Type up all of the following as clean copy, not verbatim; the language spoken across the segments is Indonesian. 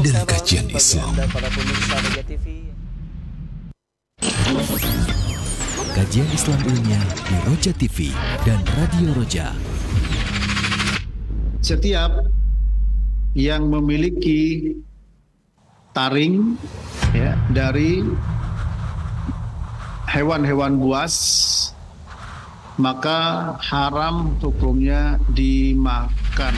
dan kajian Islam. Para pemirsa Roja TV. Kajian Islam ilmiah di Roja TV dan Radio Roja. Setiap yang memiliki taring ya, dari hewan-hewan buas, maka haram hukumnya dimakan.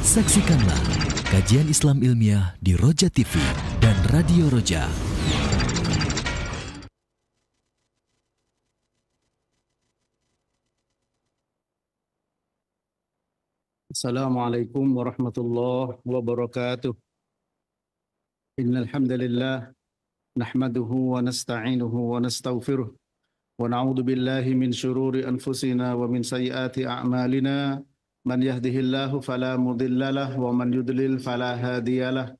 Saksikanlah kajian Islam ilmiah di Roja TV dan Radio Roja. Assalamualaikum warahmatullahi wabarakatuh. Innal hamdalillah nahmaduhu wa nasta'inuhu wa nastaghfiruh wa na'udzu billahi min shururi anfusina wa min sayyiati a'malina. Man yahdihillahu fala mudilla lahu wa man yudlil fala hadiyalah.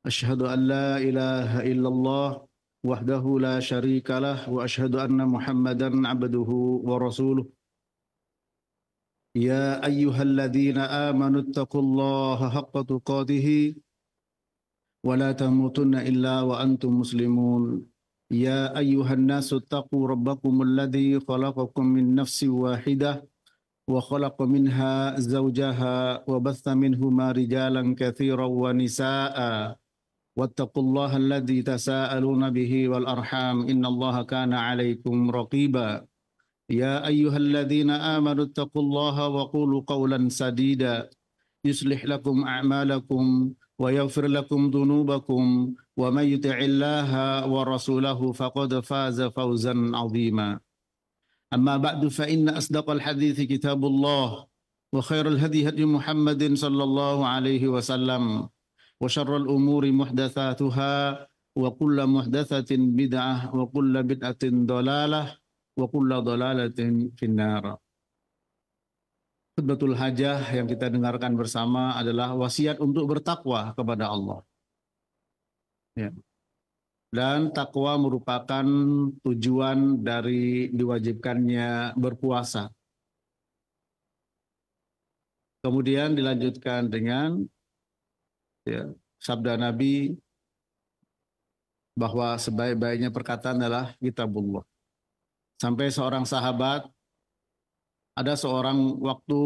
Asyhadu an la ilaha illallah wahdahu la syarika lah wa asyhadu anna Muhammadan abduhu wa rasuluh. Ya ayyuhalladzina amanu taqullaha haqqa tuqatih wa la tamutunna illa wa antum muslimun. Ya ayyuhan nasu taqu rabbakumul ladzi khalaqakum min nafsin wahidah wa khalaqa minha zawjaha wa batha minhuma rijalan katsiran wa nisaa'a wattaqullaha alladzi tasaaluna bihi wal arham innallaha kana 'alaikum raqiba. Ya ayyuhalladzina amanu taqullaha wa qulu qawlan sadida yuslih lakum a'malakum wa yaghfir lakum dhunubakum wa may yuti'illaha wa rasulahu faqad faza fawzan 'azima. Amma ba'du fa inna asdaqal hadithi kitabullah wa khairal hadi hadi Muhammadin sallallahu alaihi wasallam wa syarrul umuri muhdatsatuha wa kullu muhdatsatin bid'ah wa kullu bid'atin dhalalah wa kullu dhalalatin finnar. Khutbatul hajah yang kita dengarkan bersama adalah wasiat untuk bertakwa kepada Allah. Ya. Dan takwa merupakan tujuan dari diwajibkannya berpuasa. Kemudian dilanjutkan dengan ya, sabda Nabi bahwa sebaik-baiknya perkataan adalah kitabullah. Sampai seorang sahabat, ada seorang waktu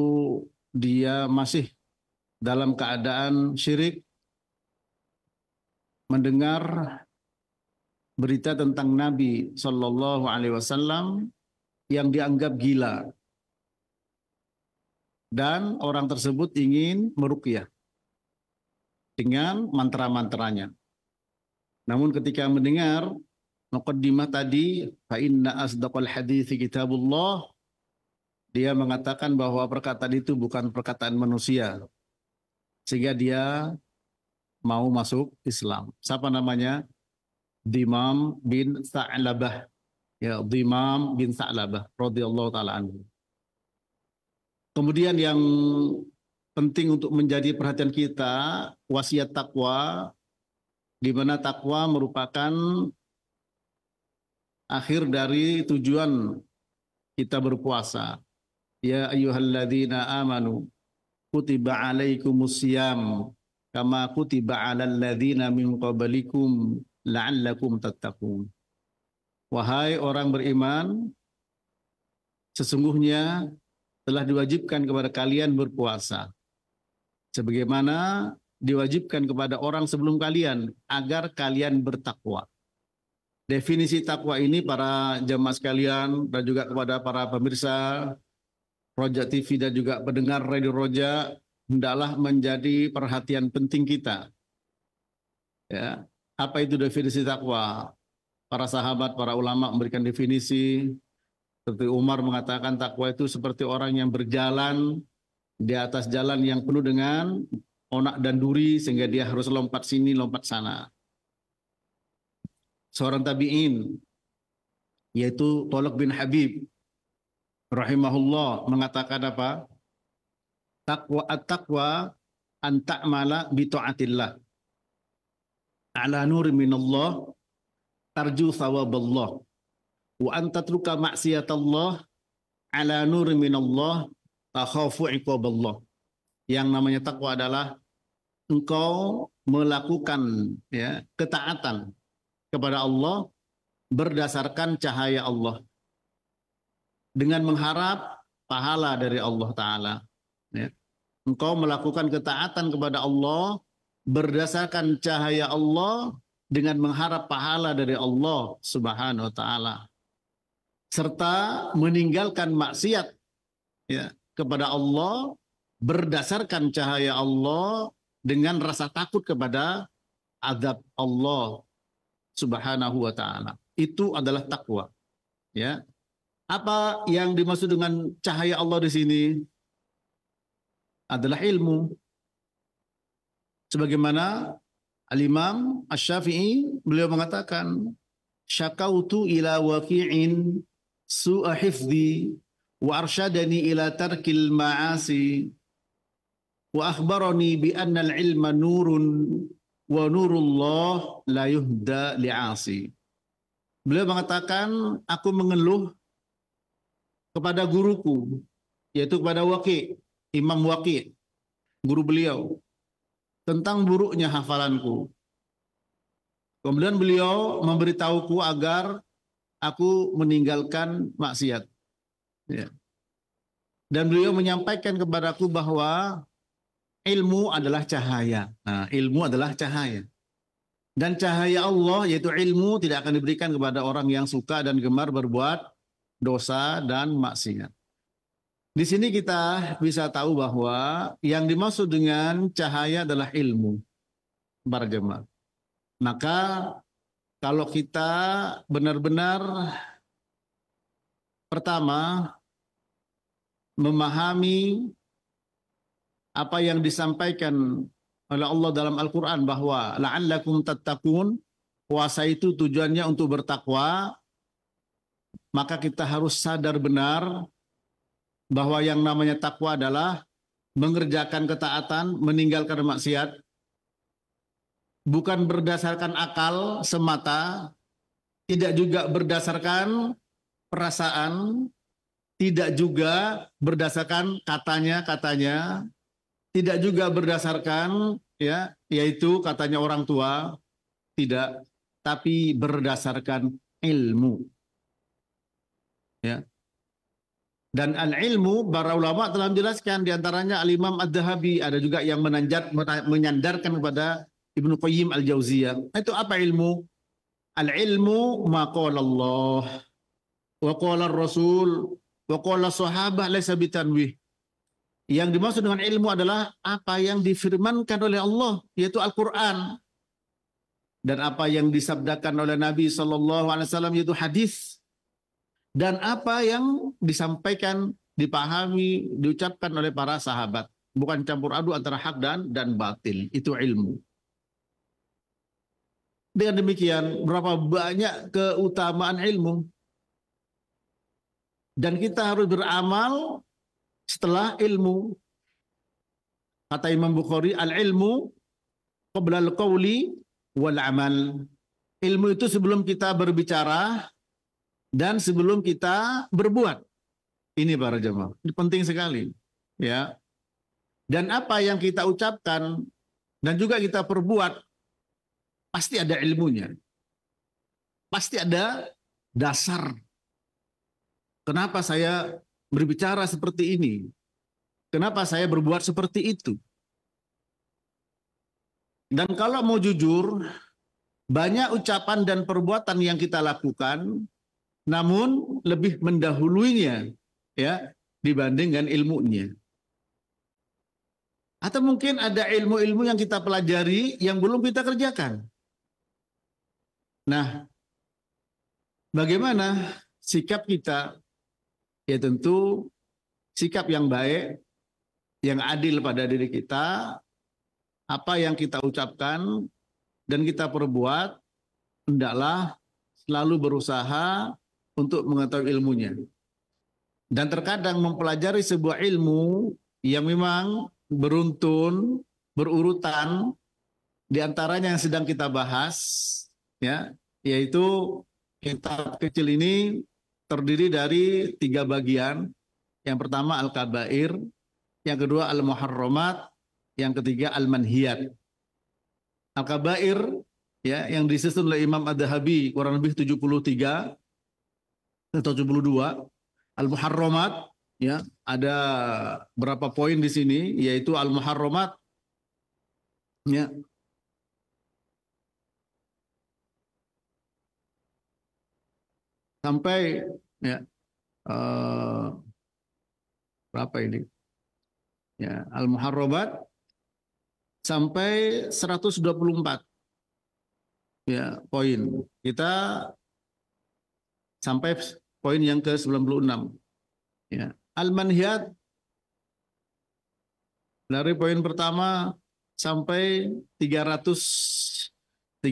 dia masih dalam keadaan syirik, mendengar berita tentang Nabi Shallallahu Alaihi Wasallam yang dianggap gila, dan orang tersebut ingin meruqyah dengan mantra-mantranya. Namun ketika mendengar muqaddimah tadi, fa inna asdaqal hadithi kitabullah, dia mengatakan bahwa perkataan itu bukan perkataan manusia, sehingga dia mau masuk Islam. Siapa namanya? Dimam bin Sa'labah. Ya, Dimam bin Sa'labah radhiyallahu taala anhu. Kemudian yang penting untuk menjadi perhatian kita, wasiat takwa, di mana takwa merupakan akhir dari tujuan kita berpuasa. Ya ayyuhalladzina amanu kutiba alaikumusiyam kama kutiba alal ladzina min qablikum la'allakum tattaqun. Wahai orang beriman, sesungguhnya telah diwajibkan kepada kalian berpuasa sebagaimana diwajibkan kepada orang sebelum kalian agar kalian bertakwa. Definisi takwa ini para jamaah sekalian dan juga kepada para pemirsa Roja TV dan juga pendengar Radio Roja hendaklah menjadi perhatian penting kita. Ya. Apa itu definisi takwa? Para sahabat, para ulama memberikan definisi. Seperti Umar mengatakan takwa itu seperti orang yang berjalan di atas jalan yang penuh dengan onak dan duri sehingga dia harus lompat sini, lompat sana. Seorang tabi'in yaitu Thalaq bin Habib rahimahullah mengatakan apa? At-taqwa an ta'mala bi ta'atillah ala nur minallah tarju thawaballah wa an tatruka maksiatallah ala nur minallah takhafu iqaballah. Yang namanya takwa adalah engkau melakukan ya ketaatan kepada Allah berdasarkan cahaya Allah dengan mengharap pahala dari Allah Ta'ala. Ya. Engkau melakukan ketaatan kepada Allah berdasarkan cahaya Allah dengan mengharap pahala dari Allah Subhanahu wa Ta'ala, serta meninggalkan maksiat ya kepada Allah berdasarkan cahaya Allah dengan rasa takut kepada azab Allah Subhanahu wa Ta'ala. Itu adalah takwa. Ya. Apa yang dimaksud dengan cahaya Allah di sini? Adalah ilmu. Sebagaimana Al-Imam Asy-Syafi'i beliau mengatakan, syakautu ila waqi'in su'a hifdhi wa arsyadani ila tarkil ma'asi wa akhbarani bi anna al-ilma nurun wa nurullah la yuhda li'asi. Beliau mengatakan, aku mengeluh kepada guruku, yaitu kepada Waqi', Imam Waqi', guru beliau, tentang buruknya hafalanku. Kemudian beliau memberitahuku agar aku meninggalkan maksiat. Ya. Dan beliau menyampaikan kepadaku bahwa ilmu adalah cahaya. Nah, ilmu adalah cahaya. Dan cahaya Allah, yaitu ilmu, tidak akan diberikan kepada orang yang suka dan gemar berbuat dosa dan maksiat. Di sini kita bisa tahu bahwa yang dimaksud dengan cahaya adalah ilmu, para jemaah. Maka kalau kita benar-benar pertama memahami apa yang disampaikan oleh Allah dalam Al-Quran bahwa la'allakum tattaqun, puasa itu tujuannya untuk bertakwa, maka kita harus sadar benar bahwa yang namanya takwa adalah mengerjakan ketaatan, meninggalkan maksiat, bukan berdasarkan akal semata, tidak juga berdasarkan perasaan, tidak juga berdasarkan katanya, tidak juga berdasarkan ya, yaitu katanya orang tua, tidak, tapi berdasarkan ilmu. Ya. Dan al-ilmu, para ulama telah menjelaskan, diantaranya Al-Imam Ad-Dhahabi, ada juga yang menyandarkan kepada Ibnu Qayyim Al-Jauziyah. Itu apa ilmu? Al-ilmu ma qala Allah wa qala Rasul wa qala sahabah laisa bitanwih. Yang dimaksud dengan ilmu adalah apa yang difirmankan oleh Allah, yaitu Al-Quran, dan apa yang disabdakan oleh Nabi SAW, yaitu hadis, dan apa yang disampaikan, dipahami, diucapkan oleh para sahabat. Bukan campur aduk antara hak dan batil. Itu ilmu. Dengan demikian, berapa banyak keutamaan ilmu. Dan kita harus beramal setelah ilmu. Kata Imam Bukhari, al-ilmu qabla al-qawli wal-amal. Ilmu itu sebelum kita berbicara dan sebelum kita berbuat. Ini para jemaah, ini penting sekali, ya. Dan apa yang kita ucapkan dan juga kita perbuat pasti ada ilmunya. Pasti ada dasar. Kenapa saya berbicara seperti ini? Kenapa saya berbuat seperti itu? Dan kalau mau jujur, banyak ucapan dan perbuatan yang kita lakukan namun lebih mendahuluinya ya dibanding dengan ilmunya. Atau mungkin ada ilmu-ilmu yang kita pelajari yang belum kita kerjakan. Nah, bagaimana sikap kita? Ya tentu sikap yang baik, yang adil pada diri kita, apa yang kita ucapkan dan kita perbuat, hendaklah selalu berusaha untuk mengetahui ilmunya. Dan terkadang mempelajari sebuah ilmu yang memang beruntun, berurutan, diantaranya yang sedang kita bahas, ya, yaitu kitab kecil ini terdiri dari 3 bagian. Yang pertama Al-Kabair, yang kedua Al-Muharramat, yang ketiga Al-Manhiyat. Al-Kabair ya yang disusun oleh Imam Ad-Dhahabi kurang lebih 73 atau 72. Al-Muharramat ya ada berapa poin di sini, yaitu Al-Muharramat ya sampai ya berapa ini ya, Al-Muharramat sampai 124 ya poin. Kita sampai poin yang ke-96 ya. Al-Manhiyat dari poin pertama sampai 339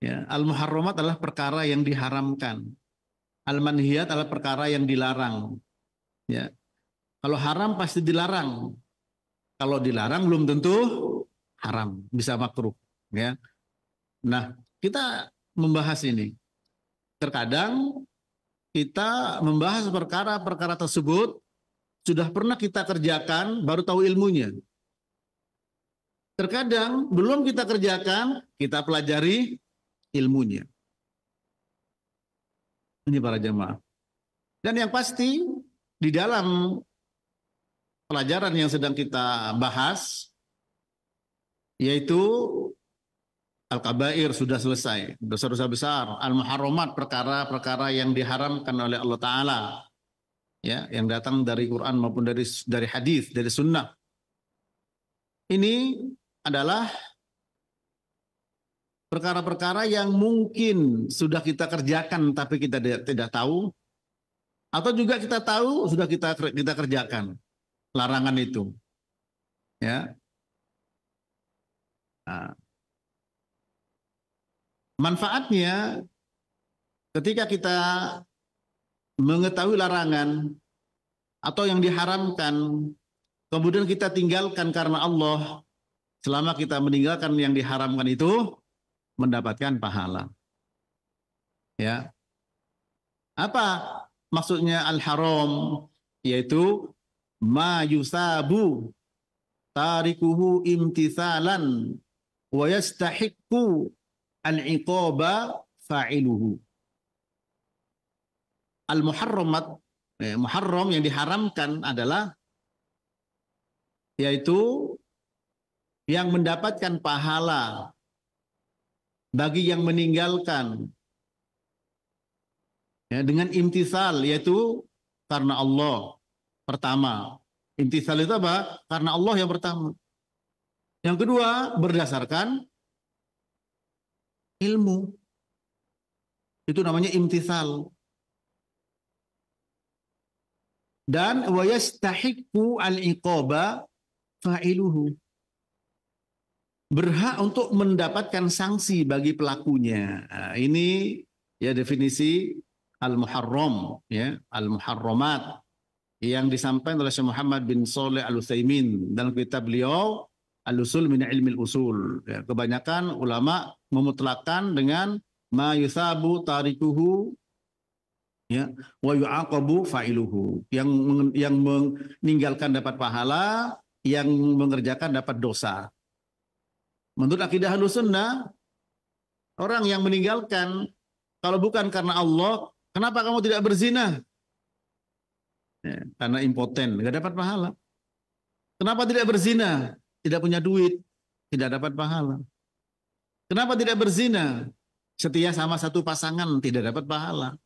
ya. Al-Muharramat adalah perkara yang diharamkan. Al-Manhiyat adalah perkara yang dilarang ya. Kalau haram pasti dilarang. Kalau dilarang belum tentu haram, bisa makruh ya. Nah, kita membahas ini. Terkadang kita membahas perkara-perkara tersebut sudah pernah kita kerjakan baru tahu ilmunya. Terkadang belum kita kerjakan, kita pelajari ilmunya. Ini para jemaah. Dan yang pasti di dalam pelajaran yang sedang kita bahas, yaitu Al-Kabair sudah selesai, dosa-dosa besar. Al-Muharramat, perkara-perkara yang diharamkan oleh Allah Ta'ala, ya, yang datang dari Quran maupun dari hadis, dari sunnah. Ini adalah perkara-perkara yang mungkin sudah kita kerjakan tapi kita tidak tahu, atau juga kita tahu sudah kita kerjakan larangan itu, ya. Nah, manfaatnya ketika kita mengetahui larangan atau yang diharamkan, kemudian kita tinggalkan karena Allah, selama kita meninggalkan yang diharamkan itu mendapatkan pahala. Ya. Apa maksudnya al-haram? Yaitu ma yusabu tarikuhu imtithalan wa yastahiqqu al-iqaba fa'iluhu. Al-muharramat, muharram yang diharamkan adalah yaitu yang mendapatkan pahala bagi yang meninggalkan ya, dengan imtithal, yaitu karena Allah. Pertama, imtithal itu apa? Karena Allah yang pertama. Yang kedua, berdasarkan ilmu. Itu namanya imtithal. Dan wa yastahiqqu al-iqaba fa'iluhu. Berhak untuk mendapatkan sanksi bagi pelakunya. Nah, ini ya definisi al-muharram, ya, al-muharramat yang disampaikan oleh Syekh Muhammad bin Shalih Al-Utsaimin dalam kitab beliau Al-Usul min Ilmi Al-Usul. Ya, kebanyakan ulama memutlakkan dengan ma yusabu tarikuhu ya wa yu'aqabu fa'iluhu. Yang meninggalkan dapat pahala, yang mengerjakan dapat dosa. Menurut akidah Ahlussunnah, orang yang meninggalkan kalau bukan karena Allah, kenapa kamu tidak berzina? Ya, karena impoten, nggak dapat pahala. Kenapa tidak berzina? Tidak punya duit, tidak dapat pahala. Kenapa tidak berzina? Setia sama satu pasangan, tidak dapat pahala.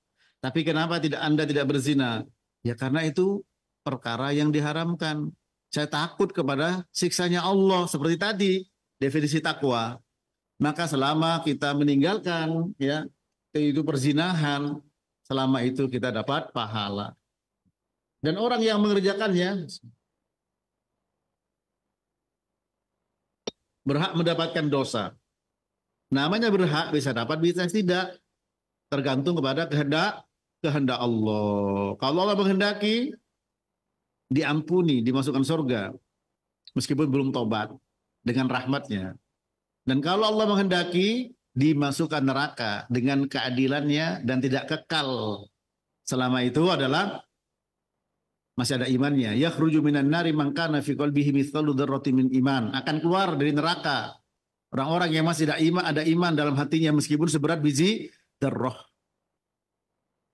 Tapi kenapa Anda tidak berzina? Ya karena itu perkara yang diharamkan. Saya takut kepada siksanya Allah, seperti tadi definisi takwa. Maka selama kita meninggalkan ya itu perzinahan, selama itu kita dapat pahala. Dan orang yang mengerjakannya berhak mendapatkan dosa. Namanya berhak, bisa dapat, bisa tidak. Tergantung kepada kehendak Allah. Kalau Allah menghendaki, diampuni, dimasukkan surga. Meskipun belum tobat, dengan rahmatnya. Dan kalau Allah menghendaki, dimasukkan neraka dengan keadilannya dan tidak kekal. Selama itu adalah masih ada imannya. Yakhruju minan nari man kana fi qalbihi mithqalu dzarratin min iman. Akan keluar dari neraka Orang-orang yang masih ada iman dalam hatinya meskipun seberat biji dzarrah.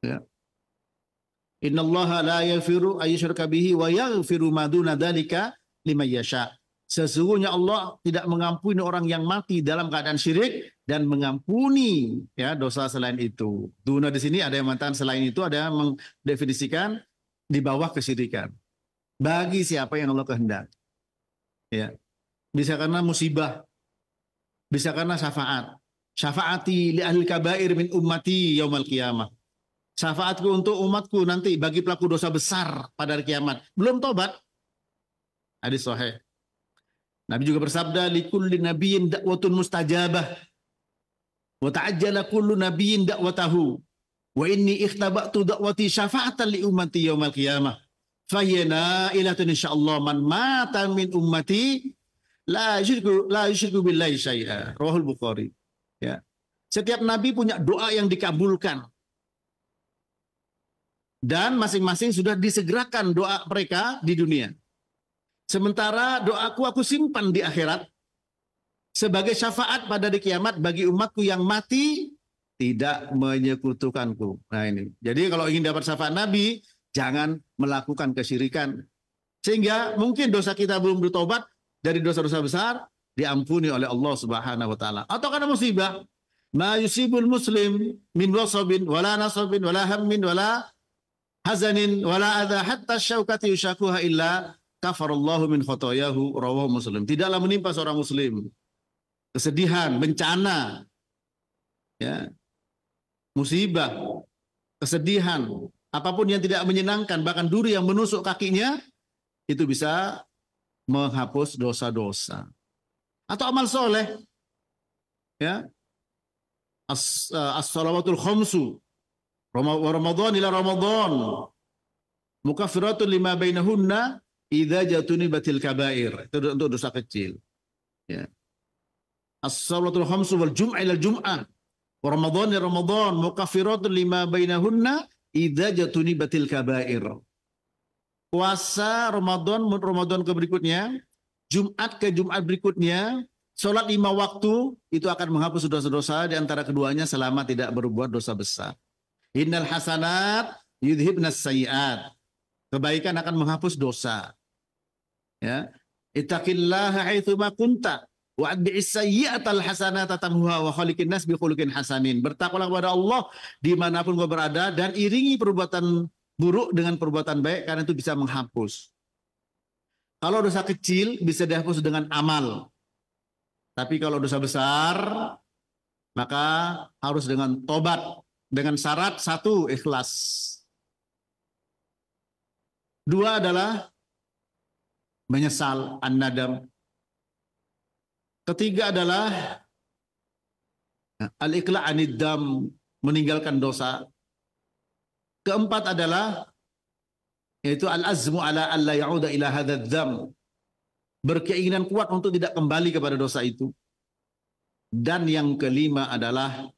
Ya. Innallaha la yaghfiru ayyushraka bihi wa yaghfiru ma duna dzalika liman yasha. Sesungguhnya Allah tidak mengampuni orang yang mati dalam keadaan syirik dan mengampuni ya dosa selain itu. Duna di sini ada yang mengatakan selain itu, ada yang mendefinisikan di bawah kesyirikan. Bagi siapa yang Allah kehendaki. Ya. Bisa karena musibah, bisa karena syafaat. Syafaati li ahli kabair min ummati yaumal qiyamah. Syafaatku untuk umatku nanti bagi pelaku dosa besar pada hari kiamat. Belum tobat. Hadis sahih. Nabi juga bersabda, likulli nabiyyin da'watun mustajabah. Wa ta'ajjala kullu nabiyyin da'watahu. Wa inni ikhtaba'tu da'wati syafa'atan li ummati yaumal qiyamah. Fayyana ilatun insyaallah man mata min ummati la yusyriku billahi syai'a. Rawahul Bukhari. Ya. Setiap nabi punya doa yang dikabulkan. Dan masing-masing sudah disegerakan doa mereka di dunia. Sementara doaku aku simpan di akhirat sebagai syafaat pada di kiamat bagi umatku yang mati tidak menyekutukanku. Nah ini. Jadi kalau ingin dapat syafaat Nabi, jangan melakukan kesyirikan. Sehingga mungkin dosa kita belum bertobat dari dosa-dosa besar diampuni oleh Allah Subhanahu wa taala. Atau karena musibah, ma yusibul muslim min wasabin wala nasabin wala hammin wala hazanin wala adha hatta syaukati yushakuha illa kafarallahu min khotoyahu, rawahu Muslim. Tidaklah menimpa seorang muslim kesedihan, bencana, ya, musibah, kesedihan, apapun yang tidak menyenangkan, bahkan duri yang menusuk kakinya, itu bisa menghapus dosa-dosa. Atau amal soleh, ya, as-salawatul khamsu, Ramadan ila Ramadan, mukaffiratun lima bainahunna idza jatuni batil kabair. Itu untuk dosa kecil. Ya. As-salawatul khamsu wal jum'ah ila jum'ah. Wa Ramadan ila Ramadan mukaffiratun lima bainahunna idza jatuni batil kabair. Puasa Ramadan ke berikutnya, Jumat ke Jumat berikutnya, sholat 5 waktu itu akan menghapus dosa-dosa di antara keduanya selama tidak berbuat dosa besar. Innal hasanat yudhibnas sayyi'at. Kebaikan akan menghapus dosa. Ya. Ittaqillaha haitsu ma kunta wa atbi'is sayyi'atal hasanata tamhuha wa khaliqin nas bi khuluqin hasanin. Bertakwalah kepada Allah dimanapun kau berada dan iringi perbuatan buruk dengan perbuatan baik karena itu bisa menghapus. Kalau dosa kecil bisa dihapus dengan amal. Tapi kalau dosa besar maka harus dengan tobat dengan syarat 1 ikhlas. 2 adalah menyesal, an-nadam. 3 adalah al-iqla' anid dam, meninggalkan dosa. 4 adalah yaitu al-azmu ala alla ya'uda ila hadzal dzam, berkeinginan kuat untuk tidak kembali kepada dosa itu. Dan yang 5 adalah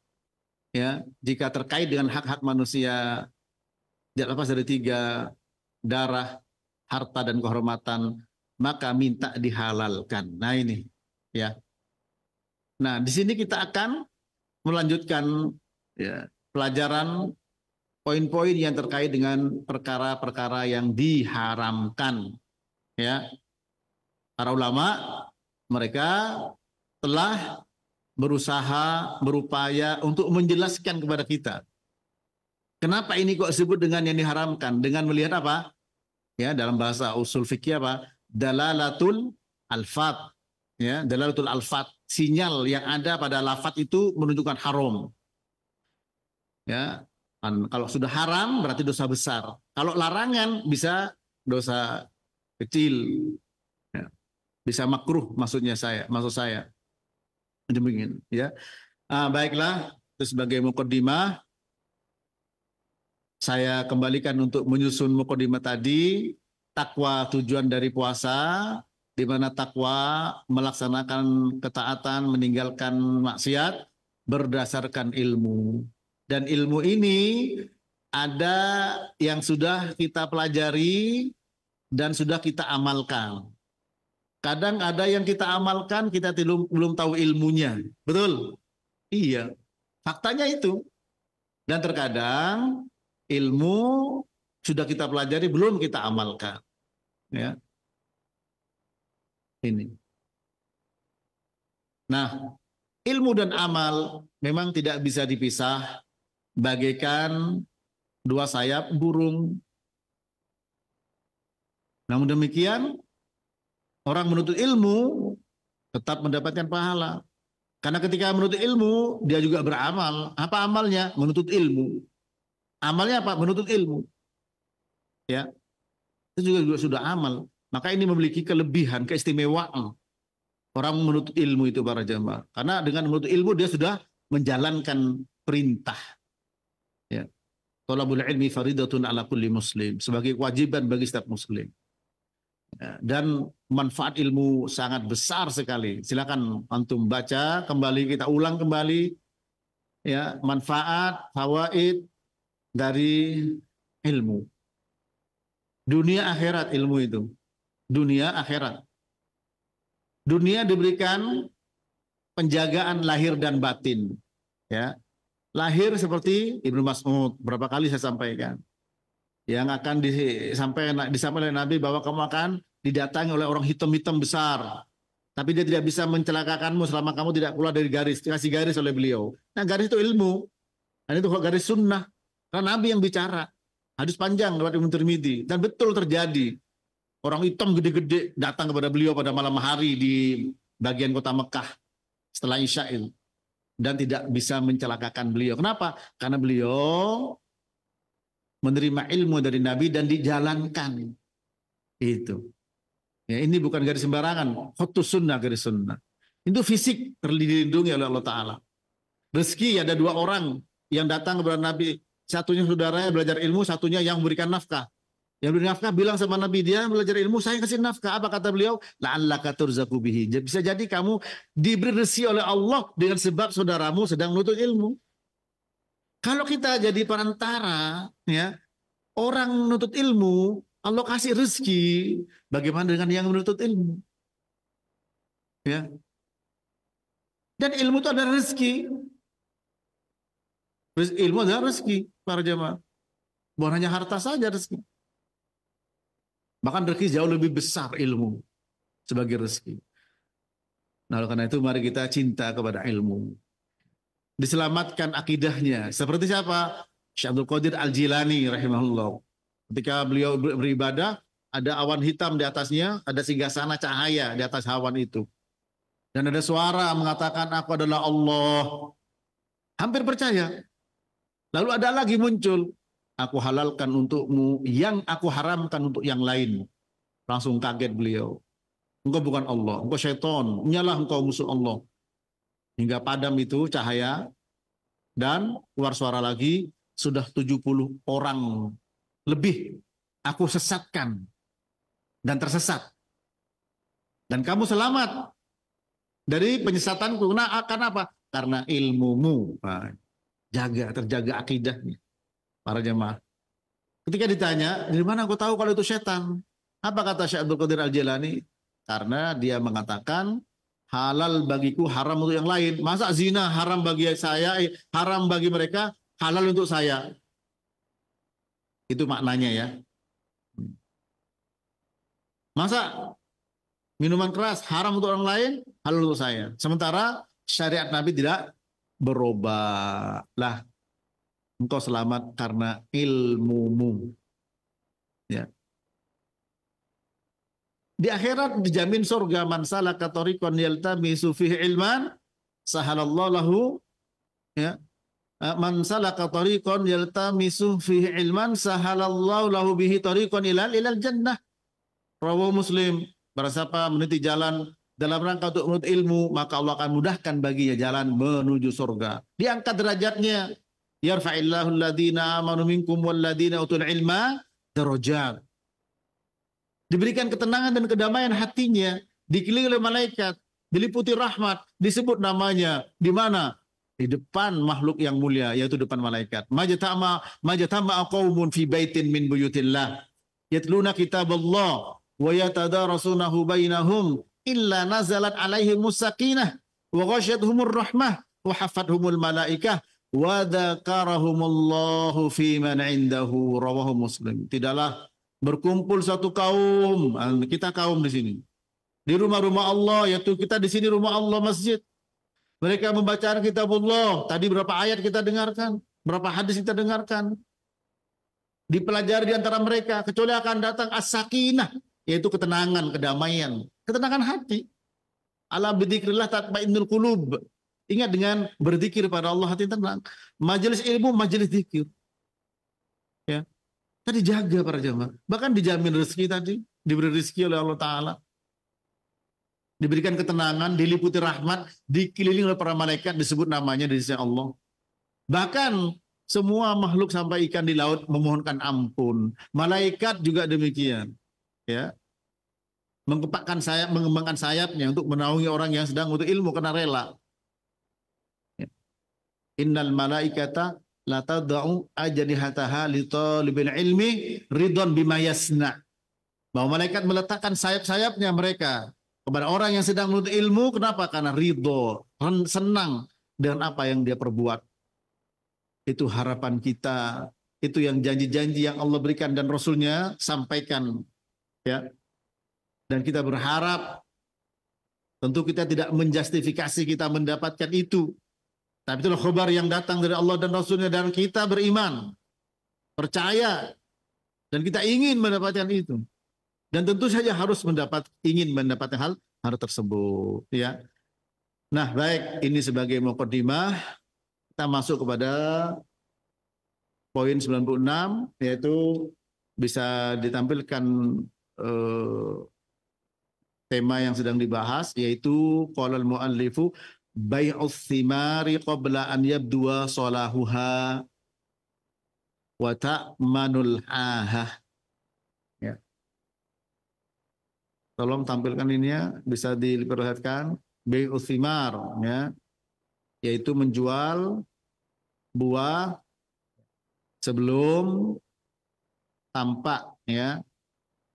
ya, jika terkait dengan hak-hak manusia tidak lepas dari 3, darah, harta dan kehormatan, maka minta dihalalkan. Nah ini ya. Nah di sini kita akan melanjutkan ya, pelajaran poin-poin yang terkait dengan perkara-perkara yang diharamkan. Ya, para ulama mereka telah berusaha, berupaya untuk menjelaskan kepada kita. Kenapa ini kok disebut dengan yang diharamkan? Dengan melihat apa? Ya, dalam bahasa usul fikih apa? Dalalatul alfat. Ya, dalalatul alfat. Sinyal yang ada pada lafat itu menunjukkan haram. Ya, kalau sudah haram berarti dosa besar. Kalau larangan bisa dosa kecil. Ya. Bisa makruh maksud saya. Demikian ya. Baiklah, itu sebagai mukaddimah saya kembalikan untuk menyusun mukaddimah tadi. Takwa tujuan dari puasa, di mana takwa melaksanakan ketaatan, meninggalkan maksiat berdasarkan ilmu. Dan ilmu ini ada yang sudah kita pelajari dan sudah kita amalkan. Kadang ada yang kita amalkan, kita belum tahu ilmunya. Betul? Iya. Faktanya itu. Dan terkadang ilmu sudah kita pelajari, belum kita amalkan. Ya. Ini. Nah, ilmu dan amal memang tidak bisa dipisah, bagaikan dua sayap burung. Namun demikian, orang menuntut ilmu tetap mendapatkan pahala. Karena ketika menuntut ilmu, dia juga beramal. Apa amalnya? Menuntut ilmu. Amalnya apa? Menuntut ilmu. Ya, itu juga sudah amal. Maka ini memiliki kelebihan, keistimewaan. Orang menuntut ilmu itu para jamaah. Karena dengan menuntut ilmu dia sudah menjalankan perintah. Ya. Thalabul ilmi faridatun ala kulli muslim. Sebagai kewajiban bagi setiap muslim. Ya. Dan manfaat ilmu sangat besar sekali. Silakan antum baca kembali, kita ulang kembali. Ya, manfaat, fawaid dari ilmu. Dunia akhirat ilmu itu. Dunia akhirat. Dunia diberikan penjagaan lahir dan batin. Ya. Lahir seperti Ibnu Mas'ud, berapa kali saya sampaikan. Yang akan disampaikan oleh Nabi bahwa kamu akan didatangi oleh orang hitam-hitam besar. Tapi dia tidak bisa mencelakakanmu selama kamu tidak keluar dari garis. Dikasih garis oleh beliau. Nah, garis itu ilmu. Dan itu garis sunnah. Karena Nabi yang bicara. Hadis panjang lewat Ibnu Tirmidzi. Dan betul terjadi. Orang hitam gede-gede datang kepada beliau pada malam hari di bagian kota Mekah setelah Isya itu. Dan tidak bisa mencelakakan beliau. Kenapa? Karena beliau menerima ilmu dari Nabi dan dijalankan. Itu. Ya, ini bukan garis sembarangan. Khutus sunnah, garis sunnah. Itu fisik terlindungi oleh Allah Ta'ala. Rezeki ada dua orang yang datang kepada Nabi. Satunya saudaranya belajar ilmu, satunya yang memberikan nafkah. Yang beri nafkah bilang sama Nabi, dia belajar ilmu, saya kasih nafkah. Apa kata beliau? La'allaka turzaku bihi. Bisa jadi kamu diberi rezeki oleh Allah dengan sebab saudaramu sedang menuntut ilmu. Kalau kita jadi perantara, ya, orang menuntut ilmu, Allah kasih rezeki. Bagaimana dengan yang menuntut ilmu? Ya. Dan ilmu itu adalah rezeki. Ilmu adalah rezeki para jamaah. Bukan hanya harta saja rezeki. Bahkan rezeki jauh lebih besar ilmu sebagai rezeki. Nah, oleh karena itu mari kita cinta kepada ilmu. Diselamatkan akidahnya. Seperti siapa? Syekh Abdul Qadir Al-Jilani rahimahullah. Ketika beliau beribadah, ada awan hitam di atasnya, ada singgasana cahaya di atas awan itu. Dan ada suara mengatakan, aku adalah Allah. Hampir percaya. Lalu ada lagi muncul, aku halalkan untukmu yang aku haramkan untuk yang lain. Langsung kaget beliau. Engkau bukan Allah, engkau syaitan, nyalah engkau musuh Allah. Hingga padam itu cahaya dan keluar suara lagi, sudah 70 orang lebih aku sesatkan dan tersesat. Dan kamu selamat dari penyesatanku. Nah, karena apa? Karena ilmumu. Terjaga akidahnya. Para jemaah. Ketika ditanya, dari mana aku tahu kalau itu setan? Apa kata Syekh Abdul Qadir Al-Jilani? Karena dia mengatakan, halal bagiku, haram untuk yang lain. Masa zina haram bagi saya, haram bagi mereka, halal untuk saya? Itu maknanya ya. Masa minuman keras haram untuk orang lain, halal untuk saya. Sementara syariat Nabi tidak berubah. Lah, engkau selamat karena ilmumu. Ya. Di akhirat dijamin surga, man salaka tariqan yaltamisu fihi ilman sahalallahu lahu, ya. Man salaka tariqan yaltamisu fihi ilman sahalallahu lahu bihi tariqan ilal jannah. Rawahu Muslim. Barang siapa meniti jalan dalam rangka untuk menuntut ilmu, maka Allah akan mudahkan baginya jalan menuju surga. Diangkat derajatnya. Yarfa'illahu alladhina amanu minkum walladhina utul ilma darajat. Diberikan ketenangan dan kedamaian hatinya, dikelilingi oleh malaikat, diliputi rahmat, disebut namanya di mana? Di depan makhluk yang mulia, yaitu depan malaikat. Majtama qaumun fi baitin min buyutillah yatluna kitaballah wa yatadarasunahu bainahum illa nazalat alaihimus sakinah wa ghasyiyatuhumur rahmah wa hafathumul malaikah wa dzakarahumullahu fi man indahu, rawahu Muslim. Tidaklah berkumpul satu kaum, kita kaum di sini, di rumah-rumah Allah, yaitu kita di sini rumah Allah, masjid. Mereka membaca kitabullah. Tadi berapa ayat kita dengarkan, berapa hadis kita dengarkan, dipelajari di antara mereka, kecuali akan datang as-sakinah, yaitu ketenangan, kedamaian, ketenangan hati. Ala bidzikrillah tatmainnul qulub. Ingat, dengan berzikir pada Allah hati tenang. Majelis ilmu, majelis zikir. Ya. Tadi jaga para jamaah. Bahkan dijamin rezeki tadi, diberi rezeki oleh Allah Ta'ala. Diberikan ketenangan, diliputi rahmat, dikelilingi oleh para malaikat, disebut namanya di sisi Allah. Bahkan semua makhluk sampai ikan di laut memohonkan ampun. Malaikat juga demikian. Ya. Mengembangkan sayapnya untuk menaungi orang yang sedang untuk ilmu karena rela. Innal malaikata la tad'u ajnihataha li talibil ilmi ridwan bima yasna. Bahwa malaikat meletakkan sayap-sayapnya mereka kepada orang yang sedang menuntut ilmu. Kenapa? Karena ridho, senang dengan apa yang dia perbuat. Itu harapan kita, itu yang janji-janji yang Allah berikan dan Rasulnya sampaikan. Ya. Dan kita berharap, tentu kita tidak menjustifikasi kita mendapatkan itu. Tapi itulah khabar yang datang dari Allah dan Rasulnya, dan kita beriman, percaya, dan kita ingin mendapatkan itu. Dan tentu saja ingin mendapatkan hal tersebut. Ya. Nah, baik, ini sebagai mukadimah, kita masuk kepada poin 96, yaitu bisa ditampilkan tema yang sedang dibahas, yaitu qalal muallifu bai'us thimari qabla an yabdua salahuha wa ta'manul ahah. Ya. Tolong tampilkan ini ya, bisa diperlihatkan. Bai'us thimar, ya, yaitu menjual buah sebelum tampak, ya,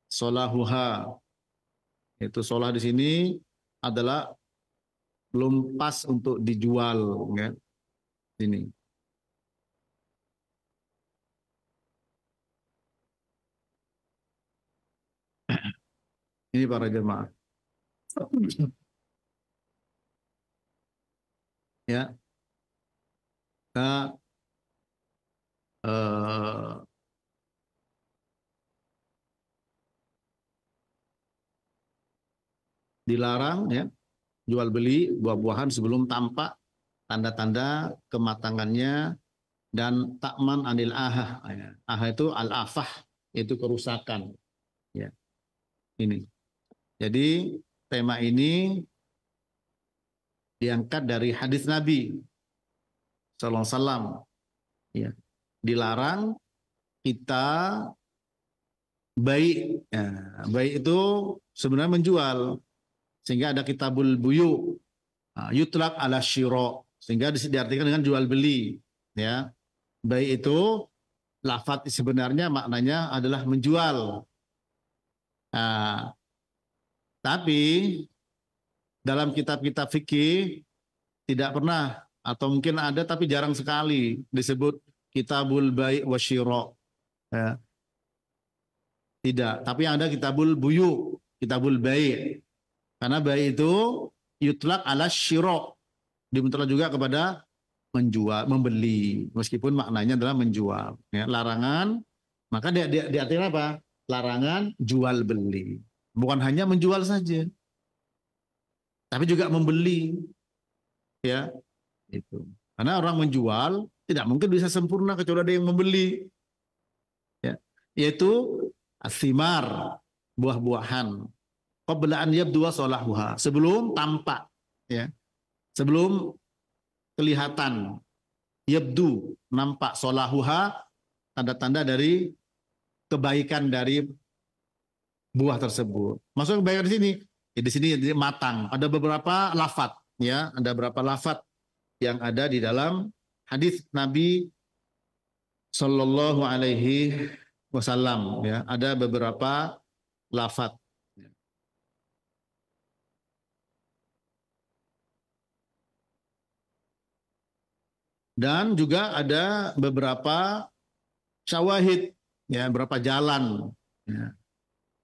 salahuha. Itu solah di sini adalah belum pas untuk dijual, ya. Ini. Ini para jemaah. Ya. Kita dilarang, ya, jual beli buah-buahan sebelum tampak tanda-tanda kematangannya, dan takman anil ahah. Ahah itu al-afah, itu kerusakan. Ya. Ini. Jadi tema ini diangkat dari hadis Nabi sallallahu alaihi wasallam. Ya. Dilarang kita baik. Ya, baik itu sebenarnya menjual. Sehingga ada kitabul buyu, yutlaq ala syira, sehingga diartikan dengan jual beli. Ya, baik itu lafadz sebenarnya maknanya adalah menjual. Nah, tapi dalam kitab-kitab fikih tidak pernah, atau mungkin ada tapi jarang sekali disebut kitabul bai' wasyira. Ya. Tidak, tapi yang ada kitabul buyu, kitabul bai'. Karena baik itu yutlaq ala syira, dimutlak juga kepada menjual, membeli, meskipun maknanya adalah menjual. Ya, larangan, maka diartikan apa? Larangan jual beli. Bukan hanya menjual saja, tapi juga membeli. Ya, itu. Karena orang menjual tidak mungkin bisa sempurna kecuali ada yang membeli. Ya, yaitu athimar, buah-buahan. Qabla an yabdua salahuha, sebelum tampak, ya, sebelum kelihatan, yabdu, nampak, salahuha, tanda-tanda dari kebaikan dari buah tersebut. Maksud kebaikan di sini, ya, di sini matang. Ada beberapa lafadz, ya, ada beberapa lafadz yang ada di dalam hadis Nabi Sallallahu Alaihi Wasallam. Ya, ada beberapa lafadz. Dan juga ada beberapa syawahid, ya, beberapa jalan. Ya.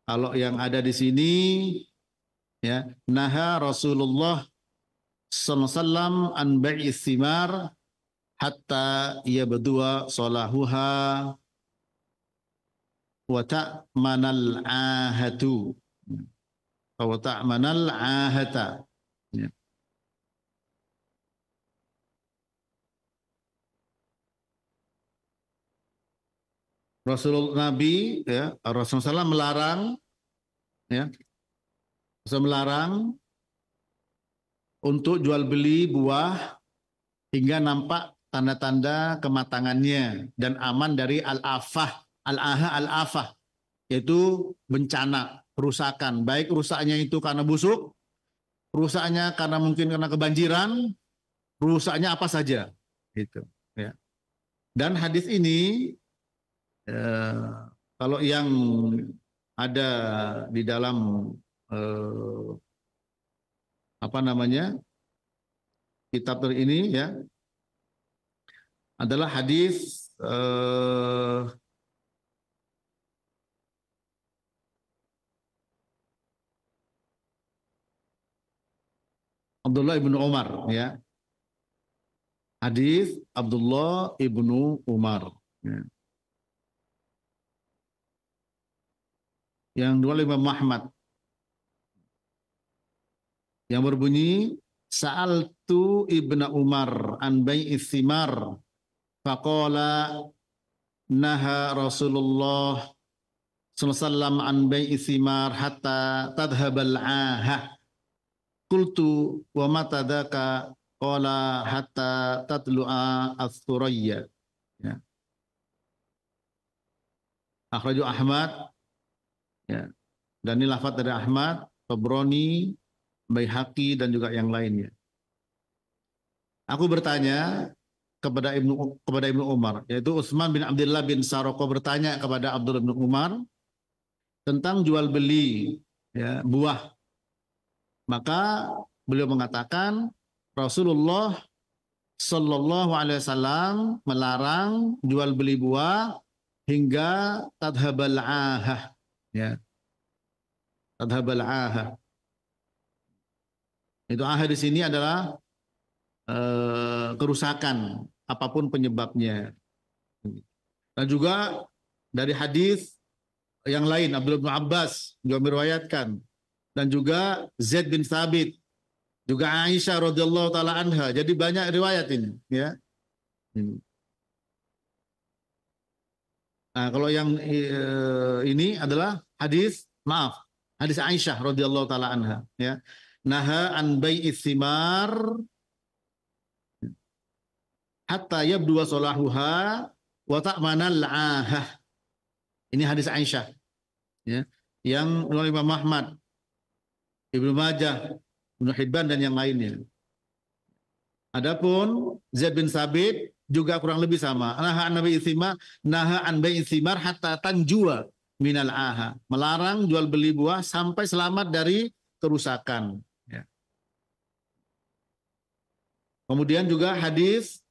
Kalau yang ada di sini, ya, naha Rasulullah sallallahu alaihi wasallam an bai'is thimar hatta yabdua salahuha wa ta'manal ahatu. Wa ta'manal ahata. Ya. Rasulullah Nabi, ya, Rasulullah SAW melarang, ya, Rasul melarang untuk jual beli buah hingga nampak tanda-tanda kematangannya dan aman dari al-afah, al-afah, yaitu bencana, kerusakan. Baik rusaknya itu karena busuk, rusaknya karena mungkin karena kebanjiran, rusaknya apa saja, gitu. Ya. Dan hadis ini, kalau yang ada di dalam apa namanya kitab ini, ya, adalah hadis Abdullah ibnu Umar, ya, hadis Abdullah ibnu Umar, ya. Yang dua Imam Ahmad, yang berbunyi Sa'altu ibnu Umar an bai'is thimar faqala naha Rasulullah sallallahu alaihi wasallam an bai'is thimar hatta tadhhabal ahah. Qultu wa mata dzaka qala hatta tatlu'a as-surayya. Ya. Akhraju Ahmad, ya. Dan ini lafaz dari Ahmad, Tabrani, Baihaqi dan juga yang lainnya. Aku bertanya kepada Ibnu Umar, yaitu Utsman bin Abdullah bin Saroko bertanya kepada Abdullah bin Umar tentang jual beli, ya, buah. Maka beliau mengatakan Rasulullah Sallallahu Alaihi Wasallam melarang jual beli buah hingga tadhabal ahah, ya, tadhabal ahah. Itu ahah di sini adalah kerusakan apapun penyebabnya. Dan juga dari hadis yang lain Abdullah bin Abbas juga meriwayatkan, dan juga Zaid bin Thabit, juga Aisyah radhiyallahu taala anha. Jadi banyak riwayat ini, ya. Nah, kalau yang ini adalah hadis Aisyah radhiyallahu taala anha, ya. Naha an bai'is thimar hatta yabdu salahuha wa ta'manal ahah. Ini hadis Aisyah, ya, yang oleh Imam Ahmad, Ibnu Majah, Ibnu Hibban dan yang lainnya. Adapun Zaid bin Sabit juga kurang lebih sama. Naha an bai'is thimar hatta tanjua minal aha. Melarang jual beli buah sampai selamat dari kerusakan. Ya. Kemudian juga hadis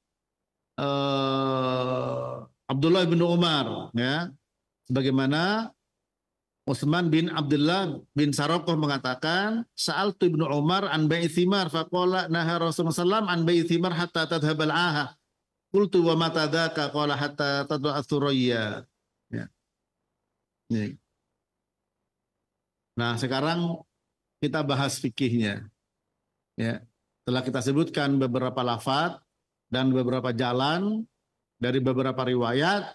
Abdullah bin Umar, ya, sebagaimana Utsman bin Abdullah bin Sarokoh mengatakan, Sa'altu ibnu Umar an bai'is thimar faqala naha Rasulullah sallallahu an bai'is thimar hatta tadhhabal aha. Qultu wa mata dzaka qala hatta tad'a thurayya. Ya. Nah, sekarang kita bahas fikihnya. Ya. Setelah kita sebutkan beberapa lafaz dan beberapa jalan dari beberapa riwayat,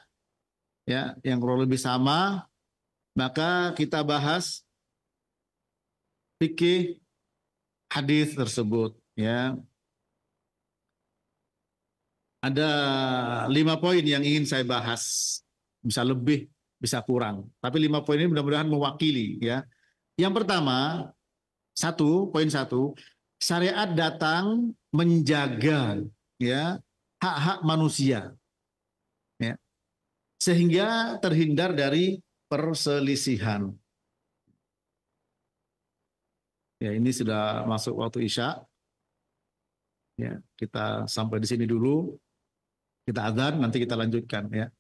ya, yang kurang lebih sama, maka kita bahas fikih hadis tersebut, ya. Ada 5 poin yang ingin saya bahas, bisa lebih, bisa kurang, tapi 5 poin ini mudah-mudahan mewakili, ya. Yang pertama, poin 1, syariat datang menjaga, ya, hak-hak manusia, ya, sehingga terhindar dari perselisihan. Ya, ini sudah masuk waktu Isya. Ya, kita sampai di sini dulu. Kita azan, nanti kita lanjutkan ya.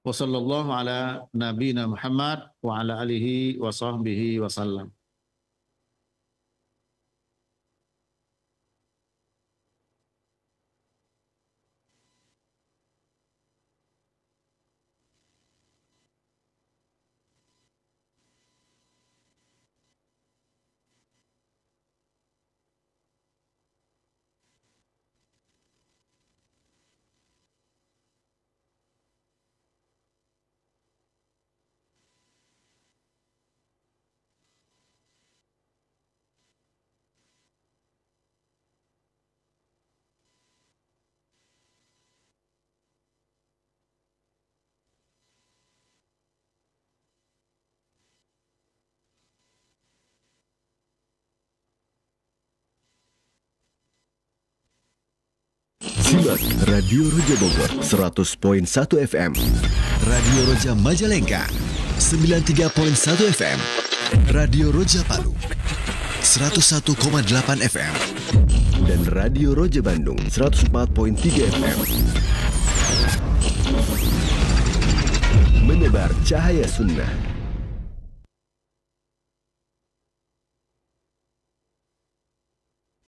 Wassallallahu ala nabiyina Muhammad wa ala alihi wa sahbihi wasallam. Simak Radio Roja Bogor 100.1 FM, Radio Roja Majalengka 93.1 FM, Radio Roja Palu 101,8 FM, dan Radio Roja Bandung 104.3 FM. Menebar cahaya sunnah.